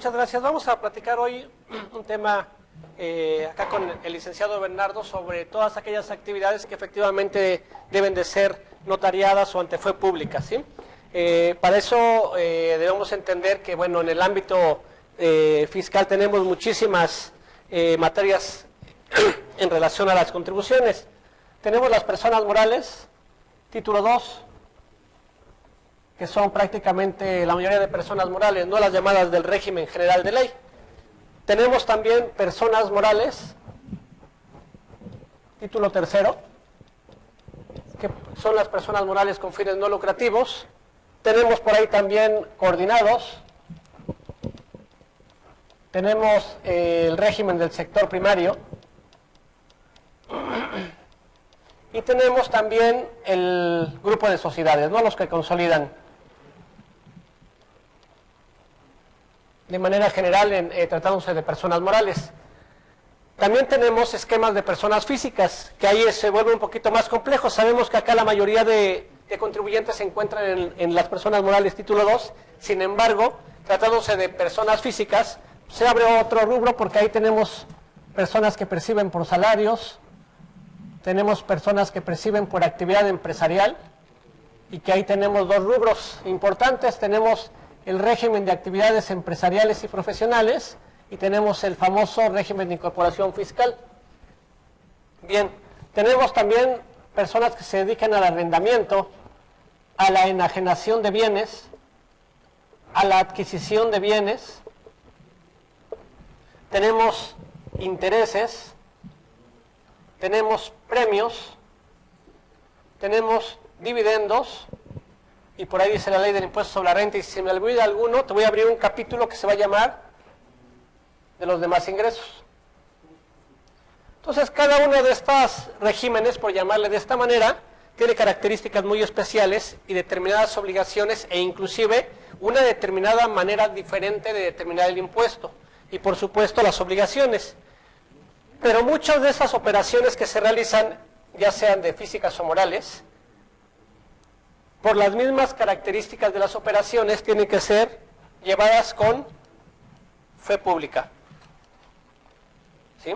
muchas gracias. Vamos a platicar hoy un tema acá con el licenciado Bernardo sobre todas aquellas actividades que efectivamente deben de ser notariadas o ante fe pública, ¿sí? Para eso debemos entender que, bueno, en el ámbito fiscal tenemos muchísimas materias en relación a las contribuciones. Tenemos las personas morales, título 2, que son prácticamente la mayoría de personas morales, no las llamadas del régimen general de ley. Tenemos también personas morales, título 3, que son las personas morales con fines no lucrativos. Tenemos por ahí también coordinados. Tenemos el régimen del sector primario. Y tenemos también el grupo de sociedades, ¿no? Los que consolidan de manera general tratándose de personas morales. También tenemos esquemas de personas físicas, que ahí se vuelve un poquito más complejo. Sabemos que acá la mayoría de contribuyentes se encuentran en las personas morales título 2, sin embargo, tratándose de personas físicas, se abre otro rubro porque ahí tenemos personas que perciben por salarios, tenemos personas que perciben por actividad empresarial, y que ahí tenemos dos rubros importantes. Tenemos el régimen de actividades empresariales y profesionales, y tenemos el famoso régimen de incorporación fiscal. Bien, tenemos también personas que se dedican al arrendamiento, a la enajenación de bienes, a la adquisición de bienes. Tenemos intereses, tenemos premios, tenemos dividendos, y por ahí dice la ley del impuesto sobre la renta, y si se me olvida alguno, te voy a abrir un capítulo que se va a llamar de los demás ingresos. Entonces, cada uno de estos regímenes, por llamarle de esta manera, tiene características muy especiales y determinadas obligaciones, e inclusive una determinada manera diferente de determinar el impuesto, y por supuesto las obligaciones. Pero muchas de esas operaciones que se realizan, ya sean de físicas o morales, por las mismas características de las operaciones, tienen que ser llevadas con fe pública, ¿sí?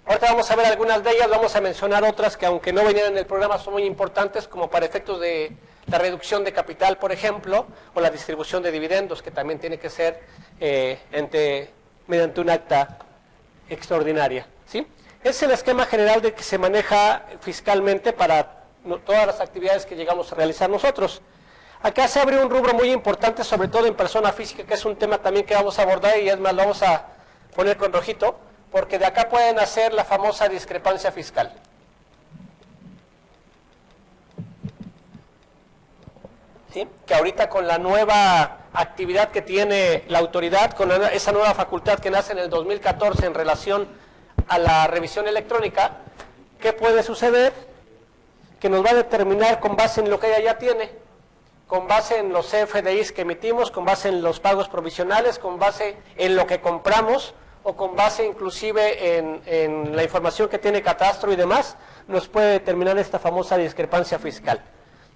Ahorita vamos a ver algunas de ellas, vamos a mencionar otras que, aunque no venían en el programa, son muy importantes, como para efectos de la reducción de capital, por ejemplo, o la distribución de dividendos, que también tiene que ser mediante un acta extraordinaria, ¿sí? Es el esquema general de que se maneja fiscalmente para todas las actividades que llegamos a realizar nosotros. Acá se abre un rubro muy importante, sobre todo en persona física, que es un tema también que vamos a abordar, y es más, lo vamos a poner con rojito, porque de acá pueden hacer la famosa discrepancia fiscal. ¿Sí? Que ahorita, con la nueva actividad que tiene la autoridad, con esa nueva facultad que nace en el 2014 en relación a la revisión electrónica, ¿qué puede suceder? Que nos va a determinar, con base en lo que ella ya tiene, con base en los CFDIs que emitimos, con base en los pagos provisionales, con base en lo que compramos, o con base inclusive en la información que tiene Catastro y demás, nos puede determinar esta famosa discrepancia fiscal,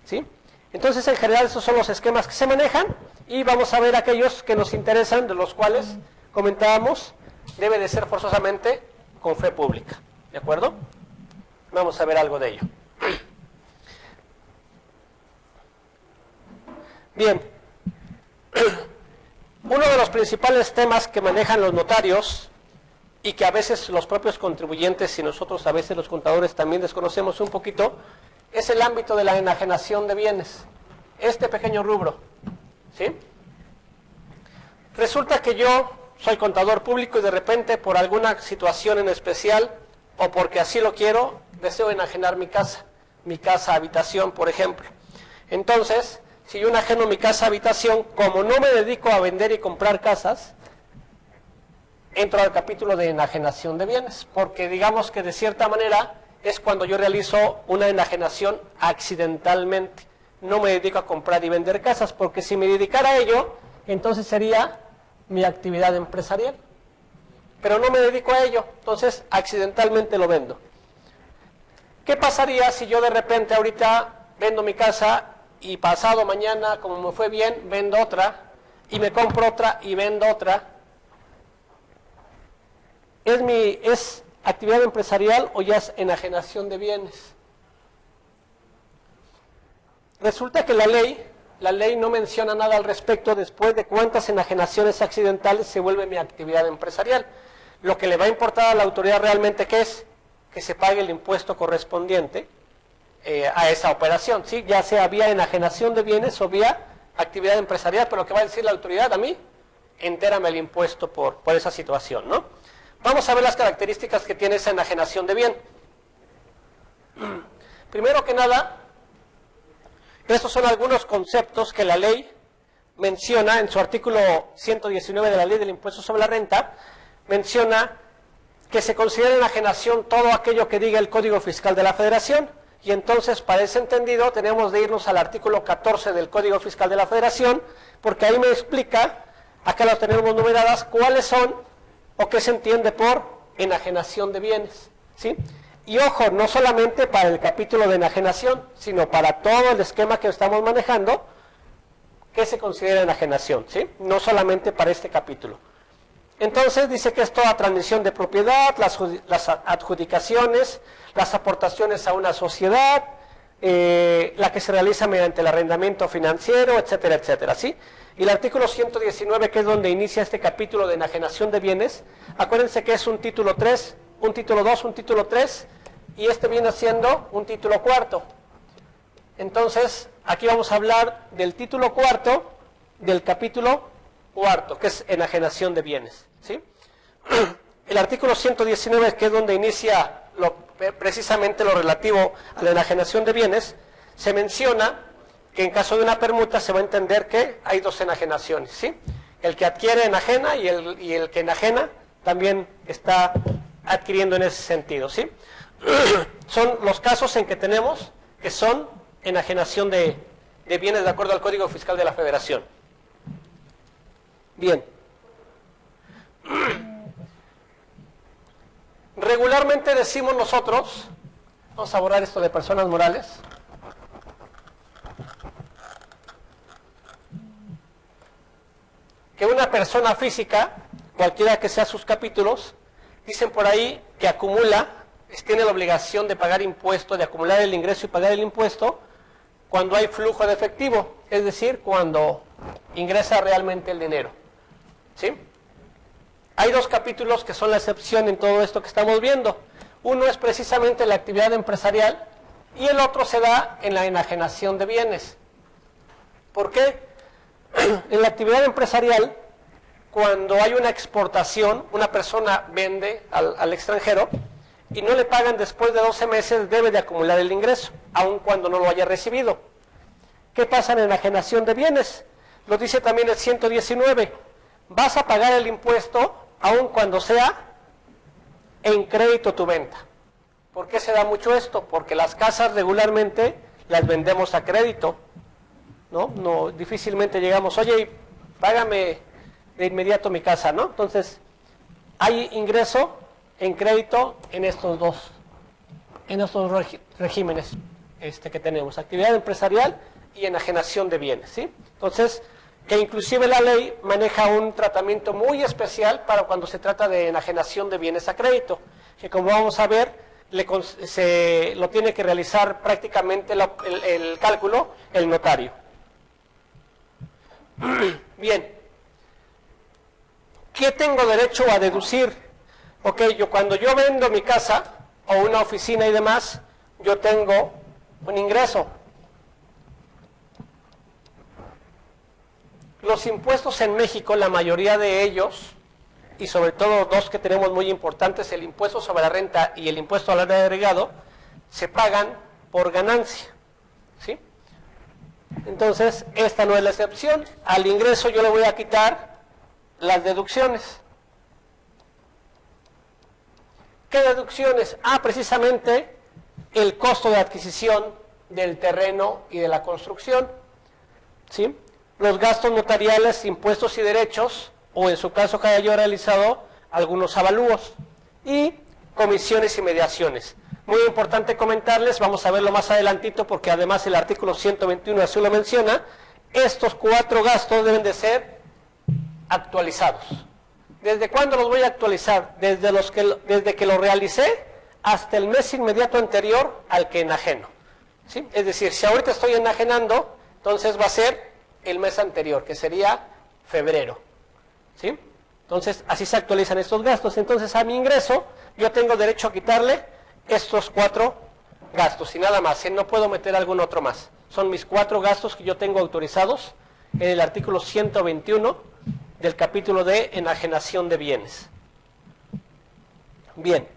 ¿sí? Entonces, en general, esos son los esquemas que se manejan, y vamos a ver aquellos que nos interesan, de los cuales comentábamos, debe de ser forzosamente con fe pública, ¿de acuerdo? Vamos a ver algo de ello. Bien, uno de los principales temas que manejan los notarios, y que a veces los propios contribuyentes y nosotros a veces los contadores también desconocemos un poquito, es el ámbito de la enajenación de bienes, este pequeño rubro, ¿sí? Resulta que yo soy contador público y de repente, por alguna situación en especial, o porque así lo quiero, deseo enajenar mi casa habitación, por ejemplo. Entonces, si yo enajeno mi casa habitación, como no me dedico a vender y comprar casas, entro al capítulo de enajenación de bienes, porque digamos que de cierta manera es cuando yo realizo una enajenación accidentalmente. No me dedico a comprar y vender casas, porque si me dedicara a ello, entonces sería mi actividad empresarial. Pero no me dedico a ello, entonces accidentalmente lo vendo. ¿Qué pasaría si yo de repente ahorita vendo mi casa y pasado mañana, como me fue bien, vendo otra, y me compro otra y vendo otra, ¿Es actividad empresarial o ya es enajenación de bienes? Resulta que la ley no menciona nada al respecto después de cuántas enajenaciones accidentales se vuelve mi actividad empresarial. Lo que le va a importar a la autoridad realmente, ¿qué es? Que se pague el impuesto correspondiente a esa operación, ¿sí? Ya sea vía enajenación de bienes o vía actividad empresarial, pero lo que va a decir la autoridad a mí, entérame el impuesto por esa situación, ¿no? Vamos a ver las características que tiene esa enajenación de bien. Primero que nada, estos son algunos conceptos que la ley menciona en su artículo 119 de la Ley del Impuesto sobre la Renta. Menciona que se considera enajenación todo aquello que diga el Código Fiscal de la Federación, y entonces para ese entendido tenemos de irnos al artículo 14 del Código Fiscal de la Federación, porque ahí me explica, acá las tenemos numeradas, cuáles son o qué se entiende por enajenación de bienes, ¿sí? Y ojo, no solamente para el capítulo de enajenación, sino para todo el esquema que estamos manejando, que se considera enajenación, ¿sí? No solamente para este capítulo. Entonces dice que es toda transmisión de propiedad, las adjudicaciones, las aportaciones a una sociedad, la que se realiza mediante el arrendamiento financiero, etcétera, etcétera, ¿sí? Y el artículo 119, que es donde inicia este capítulo de enajenación de bienes, acuérdense que es un título 3, un título 2, un título 3, y este viene siendo un título cuarto. Entonces, aquí vamos a hablar del título cuarto del capítulo cuarto, que es enajenación de bienes, ¿sí? El artículo 119, que es donde inicia precisamente lo relativo a la enajenación de bienes, se menciona que en caso de una permuta se va a entender que hay dos enajenaciones, ¿sí? El que adquiere enajena y el que enajena también está adquiriendo en ese sentido, ¿sí? Son los casos en que tenemos que son enajenación de bienes de acuerdo al Código Fiscal de la Federación. Bien. Regularmente decimos nosotros, vamos a borrar esto de personas morales, que una persona física, cualquiera que sea sus capítulos, dicen por ahí que acumula, tiene la obligación de pagar impuesto, de acumular el ingreso y pagar el impuesto cuando hay flujo de efectivo, es decir, cuando ingresa realmente el dinero, ¿sí? Hay dos capítulos que son la excepción en todo esto que estamos viendo. Uno es precisamente la actividad empresarial y el otro se da en la enajenación de bienes. ¿Por qué? En la actividad empresarial, cuando hay una exportación, una persona vende al extranjero y no le pagan después de 12 meses, debe de acumular el ingreso, aun cuando no lo haya recibido. ¿Qué pasa en enajenación de bienes? Lo dice también el 119. Vas a pagar el impuesto aun cuando sea en crédito tu venta. ¿Por qué se da mucho esto? Porque las casas regularmente las vendemos a crédito, ¿no? Difícilmente llegamos, oye, págame de inmediato mi casa, ¿no? Entonces, hay ingreso en crédito en estos dos regímenes que tenemos, actividad empresarial y enajenación de bienes, ¿sí? Entonces, que inclusive la ley maneja un tratamiento muy especial para cuando se trata de enajenación de bienes a crédito, que como vamos a ver, lo tiene que realizar prácticamente el cálculo el notario. Bien, ¿qué tengo derecho a deducir? Ok, cuando yo vendo mi casa o una oficina y demás, yo tengo un ingreso. Los impuestos en México, la mayoría de ellos, y sobre todo dos que tenemos muy importantes, el impuesto sobre la renta y el impuesto al agregado, se pagan por ganancia, ¿sí? Entonces, esta no es la excepción. Al ingreso yo le voy a quitar las deducciones. ¿Qué deducciones? Precisamente el costo de adquisición del terreno y de la construcción, ¿sí? Los gastos notariales, impuestos y derechos, o en su caso que haya yo realizado algunos avalúos, y comisiones y mediaciones. Muy importante comentarles, vamos a verlo más adelantito porque además el artículo 121 así lo menciona, estos 4 gastos deben de ser actualizados. ¿Desde cuándo los voy a actualizar? Desde que lo realicé hasta el mes inmediato anterior al que enajeno. ¿Sí? Es decir, si ahorita estoy enajenando, entonces va a ser el mes anterior, que sería febrero. ¿Sí? Entonces, así se actualizan estos gastos. Entonces, a mi ingreso, yo tengo derecho a quitarle estos 4 gastos y nada más. No puedo meter algún otro más. Son mis 4 gastos que yo tengo autorizados en el artículo 121 del capítulo de enajenación de bienes. Bien.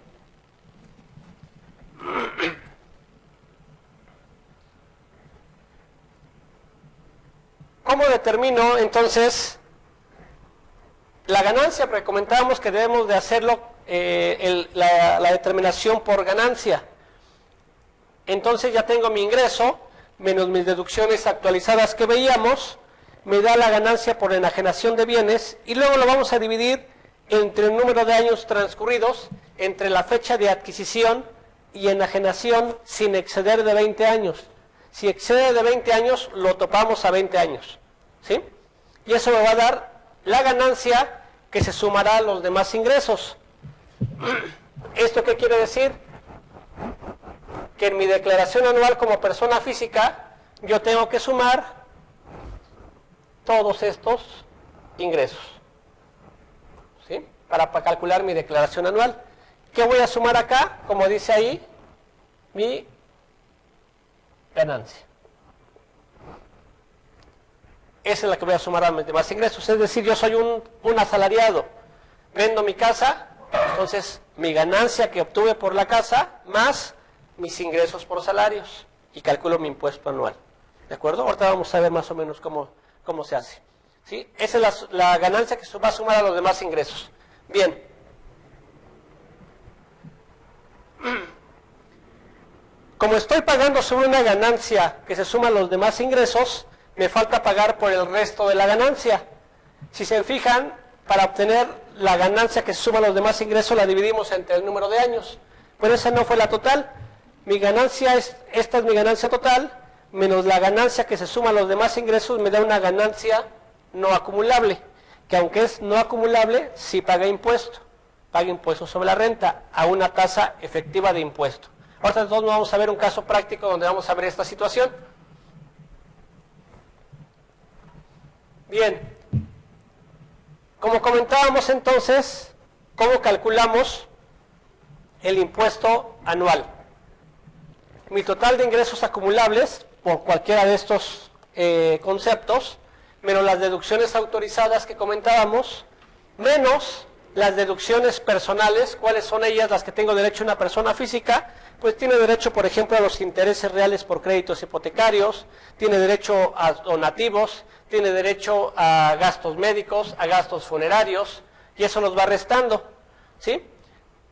¿Cómo determino entonces la ganancia? Porque comentábamos que debemos de hacerlo, la determinación por ganancia. Entonces ya tengo mi ingreso, menos mis deducciones actualizadas que veíamos, me da la ganancia por enajenación de bienes, y luego lo vamos a dividir entre el número de años transcurridos, entre la fecha de adquisición y enajenación sin exceder de 20 años. Si excede de 20 años, lo topamos a 20 años. ¿Sí? Y eso me va a dar la ganancia que se sumará a los demás ingresos. ¿Esto qué quiere decir? Que en mi declaración anual como persona física, yo tengo que sumar todos estos ingresos. ¿Sí? Para calcular mi declaración anual. ¿Qué voy a sumar acá? Como dice ahí, mi ganancia. Esa es la que voy a sumar a mis demás ingresos. Es decir, yo soy un asalariado. Vendo mi casa, entonces mi ganancia que obtuve por la casa, más mis ingresos por salarios. Y calculo mi impuesto anual. ¿De acuerdo? Ahorita vamos a ver más o menos cómo se hace. ¿Sí? Esa es la ganancia que se va a sumar a los demás ingresos. Bien. Como estoy pagando sobre una ganancia que se suma a los demás ingresos, me falta pagar por el resto de la ganancia. Si se fijan, para obtener la ganancia que se suma a los demás ingresos, la dividimos entre el número de años. Pero esa no fue la total. Mi ganancia esta es mi ganancia total, menos la ganancia que se suma a los demás ingresos, me da una ganancia no acumulable, que aunque es no acumulable, sí paga impuesto. Paga impuesto sobre la renta a una tasa efectiva de impuesto. Ahora todos vamos a ver un caso práctico donde vamos a ver esta situación. Bien, como comentábamos entonces, ¿cómo calculamos el impuesto anual? Mi total de ingresos acumulables, por cualquiera de estos conceptos, menos las deducciones autorizadas que comentábamos, menos las deducciones personales. ¿Cuáles son ellas? Las que tengo derecho una persona física, pues tiene derecho, por ejemplo, a los intereses reales por créditos hipotecarios, tiene derecho a donativos, tiene derecho a gastos médicos, a gastos funerarios, y eso los va restando, ¿sí?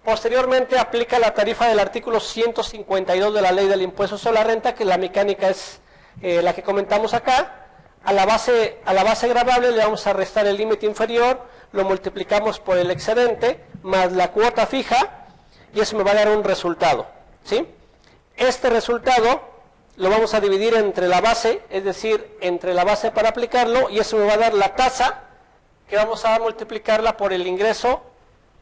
Posteriormente aplica la tarifa del artículo 152 de la Ley del Impuesto sobre la Renta, que la mecánica es la que comentamos acá. A la base gravable le vamos a restar el límite inferior, lo multiplicamos por el excedente, más la cuota fija, y eso me va a dar un resultado, ¿sí? Este resultado lo vamos a dividir entre la base, es decir, entre la base para aplicarlo, y eso me va a dar la tasa, que vamos a multiplicarla por el ingreso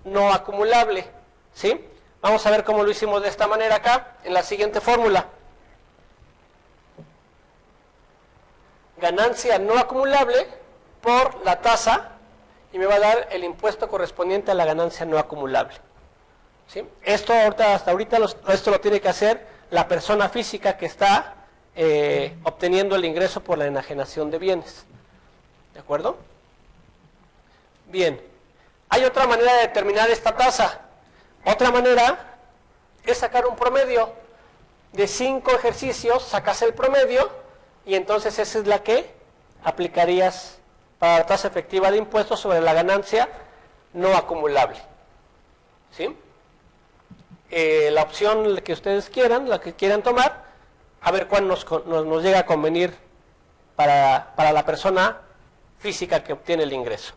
no acumulable, ¿sí? Vamos a ver cómo lo hicimos de esta manera acá, en la siguiente fórmula. Ganancia no acumulable por la tasa, y me va a dar el impuesto correspondiente a la ganancia no acumulable, ¿sí? Esto hasta ahorita esto lo tiene que hacer la persona física que está obteniendo el ingreso por la enajenación de bienes. ¿De acuerdo? Bien. Hay otra manera de determinar esta tasa. Otra manera es sacar un promedio. De 5 ejercicios sacas el promedio y entonces esa es la que aplicarías para la tasa efectiva de impuestos sobre la ganancia no acumulable. ¿Sí? La opción que ustedes quieran, la que quieran tomar, a ver cuál nos llega a convenir para la persona física que obtiene el ingreso.